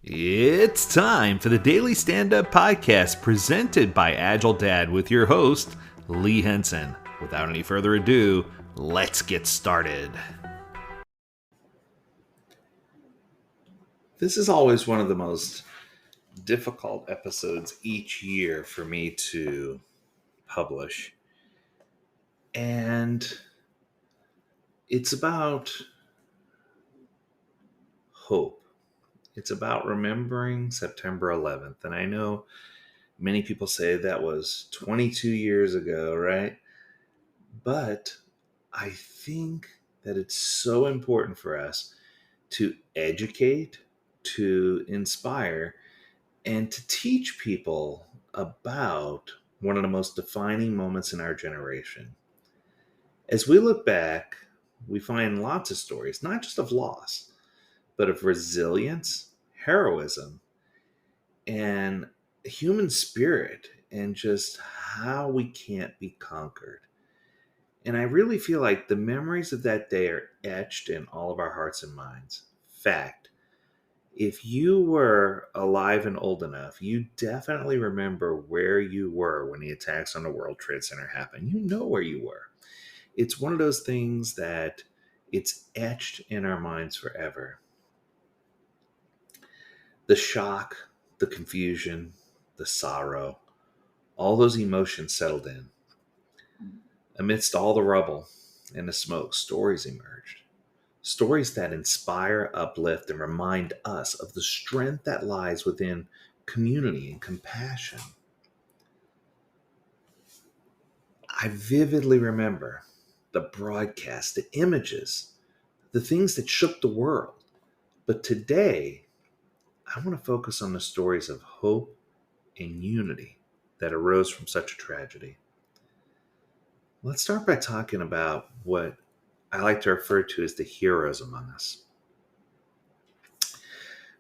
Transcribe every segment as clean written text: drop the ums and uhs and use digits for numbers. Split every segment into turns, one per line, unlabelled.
It's time for the Daily Stand Up Podcast presented by AgileDad with your host, Lee Henson. Without any further ado, let's get started. This is always one of the most difficult episodes each year for me to publish. And it's about hope. It's about remembering September 11th. And I know many people say that was 22 years ago, right? But I think that it's so important for us to educate, to inspire, and to teach people about one of the most defining moments in our generation. As we look back, we find lots of stories, not just of loss, but of resilience, heroism, and human spirit, and just how we can't be conquered. And I really feel like the memories of that day are etched in all of our hearts and minds. Fact, if you were alive and old enough, you definitely remember where you were when the attacks on the World Trade Center happened. You know where you were. It's one of those things that it's etched in our minds forever. The shock, the confusion, the sorrow, all those emotions settled in. Amidst all the rubble and the smoke, stories emerged. Stories that inspire, uplift, and remind us of the strength that lies within community and compassion. I vividly remember the broadcast, the images, the things that shook the world. But today, I want to focus on the stories of hope and unity that arose from such a tragedy. Let's start by talking about what I like to refer to as the heroes among us.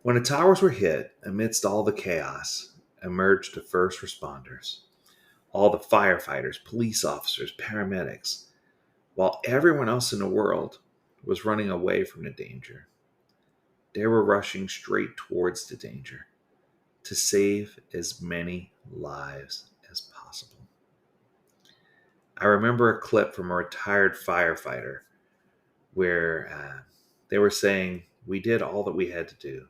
When the towers were hit, amidst all the chaos, emerged the first responders, all the firefighters, police officers, paramedics, while everyone else in the world was running away from the danger. They were rushing straight towards the danger to save as many lives as possible. I remember a clip from a retired firefighter where they were saying, "We did all that we had to do.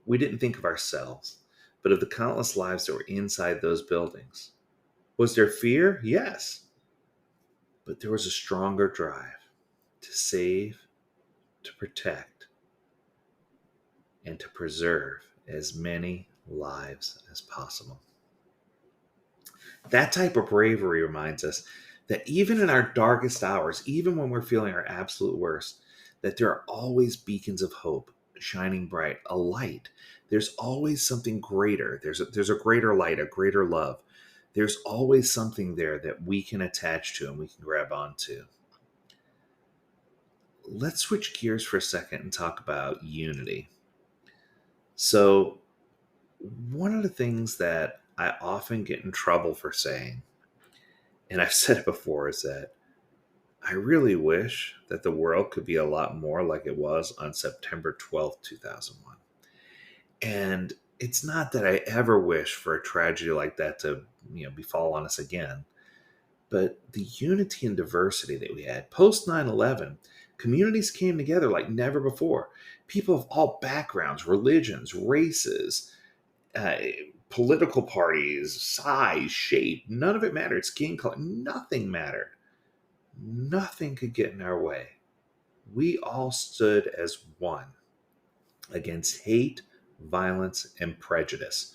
We didn't think of ourselves, but of the countless lives that were inside those buildings." Was there fear? Yes. But there was a stronger drive to save, to protect, and to preserve as many lives as possible. That type of bravery reminds us that even in our darkest hours, even when we're feeling our absolute worst, that there are always beacons of hope shining bright, a light. There's always something greater. There's a greater light, a greater love. There's always something there that we can attach to and we can grab onto. Let's switch gears for a second and talk about unity. So, one of the things that I often get in trouble for saying, and I've said it before, is that I really wish that the world could be a lot more like it was on September 12th, 2001. And it's not that I ever wish for a tragedy like that to, befall on us again, but the unity and diversity that we had post 9/11, communities came together like never before. People of all backgrounds, religions, races, uh, political parties, size, shape, none of it mattered. Skin color, nothing mattered. Nothing could get in our way. We all stood as one against hate, violence, and prejudice.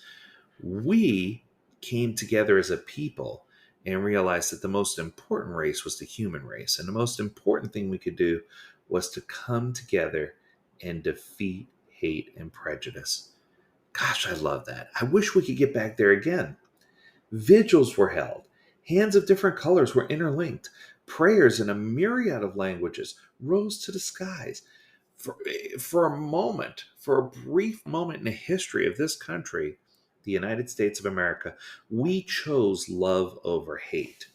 We came together as a people and realized that the most important race was the human race. And the most important thing we could do was to come together and defeat hate and prejudice. Gosh, I love that. I wish we could get back there again. Vigils were held. Hands of different colors were interlinked. Prayers in a myriad of languages rose to the skies. For a moment, for a brief moment in the history of this country, the United States of America, we chose love over hate.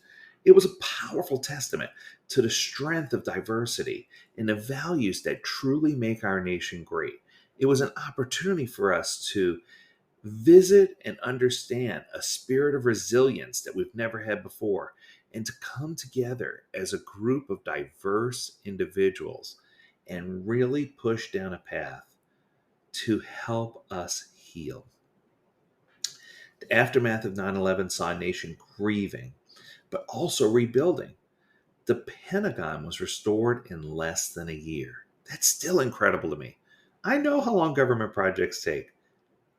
It was a powerful testament to the strength of diversity and the values that truly make our nation great. It was an opportunity for us to visit and understand a spirit of resilience that we've never had before, and to come together as a group of diverse individuals and really push down a path to help us heal. The aftermath of 9/11 saw a nation grieving, but also rebuilding. The Pentagon was restored in less than a year. That's still incredible to me. I know how long government projects take.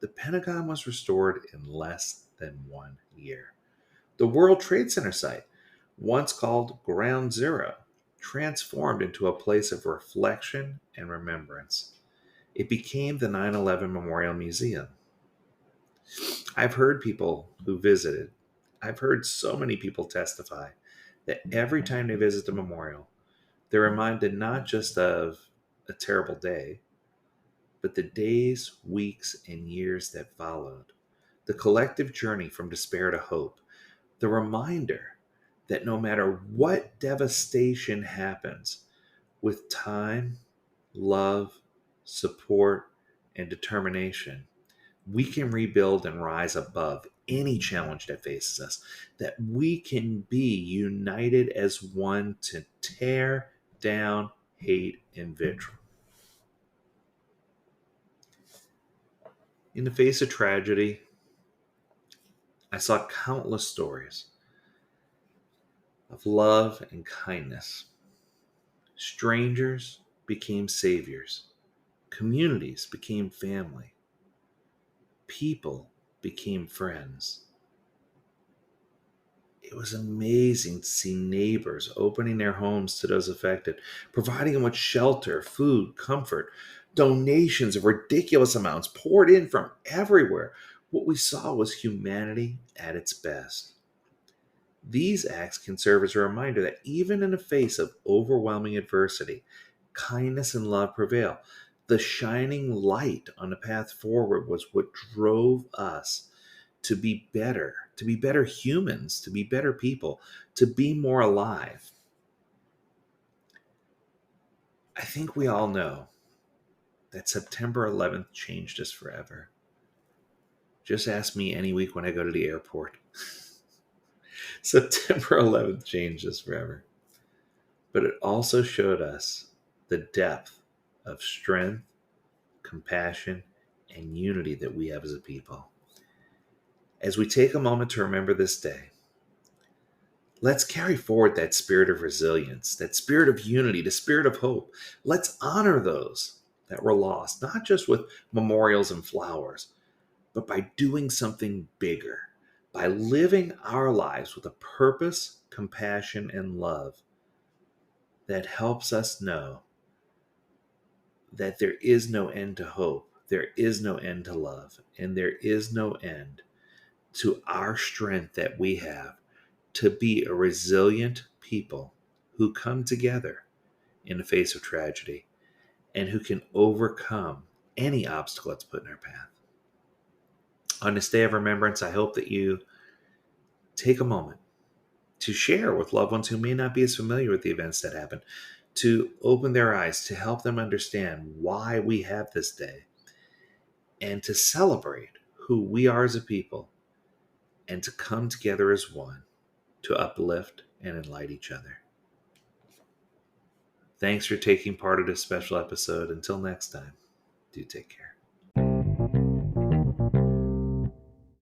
The Pentagon was restored in less than 1 year. The World Trade Center site, once called Ground Zero, transformed into a place of reflection and remembrance. It became the 9/11 Memorial Museum. I've heard people who visited, I've heard so many people testify that every time they visit the memorial, they're reminded not just of a terrible day, but the days, weeks, and years that followed. The collective journey from despair to hope. The reminder that no matter what devastation happens, with time, love, support, and determination, we can rebuild and rise above any challenge that faces us, that we can be united as one to tear down hate and vitriol. In the face of tragedy, I saw countless stories of love and kindness. Strangers became saviors, communities became family, people became friends. It was amazing to see neighbors opening their homes to those affected, providing them with shelter, food, comfort. Donations of ridiculous amounts poured in from everywhere. What we saw was humanity at its best. These acts can serve as a reminder that even in the face of overwhelming adversity, kindness and love prevail. The shining light on the path forward was what drove us to be better humans, to be better people, to be more alive. I think we all know that September 11th changed us forever. Just ask me any week when I go to the airport. September 11th changed us forever. But it also showed us the depth of strength, compassion, and unity that we have as a people. As we take a moment to remember this day, let's carry forward that spirit of resilience, that spirit of unity, the spirit of hope. Let's honor those that were lost, not just with memorials and flowers, but by doing something bigger, by living our lives with a purpose, compassion, and love that helps us know that there is no end to hope, there is no end to love, and there is no end to our strength that we have to be a resilient people who come together in the face of tragedy and who can overcome any obstacle that's put in our path. On this day of remembrance, I hope that you take a moment to share with loved ones who may not be as familiar with the events that happened, to open their eyes, to help them understand why we have this day, and to celebrate who we are as a people, and to come together as one to uplift and enlighten each other. Thanks for taking part of this special episode. Until next time, do take care.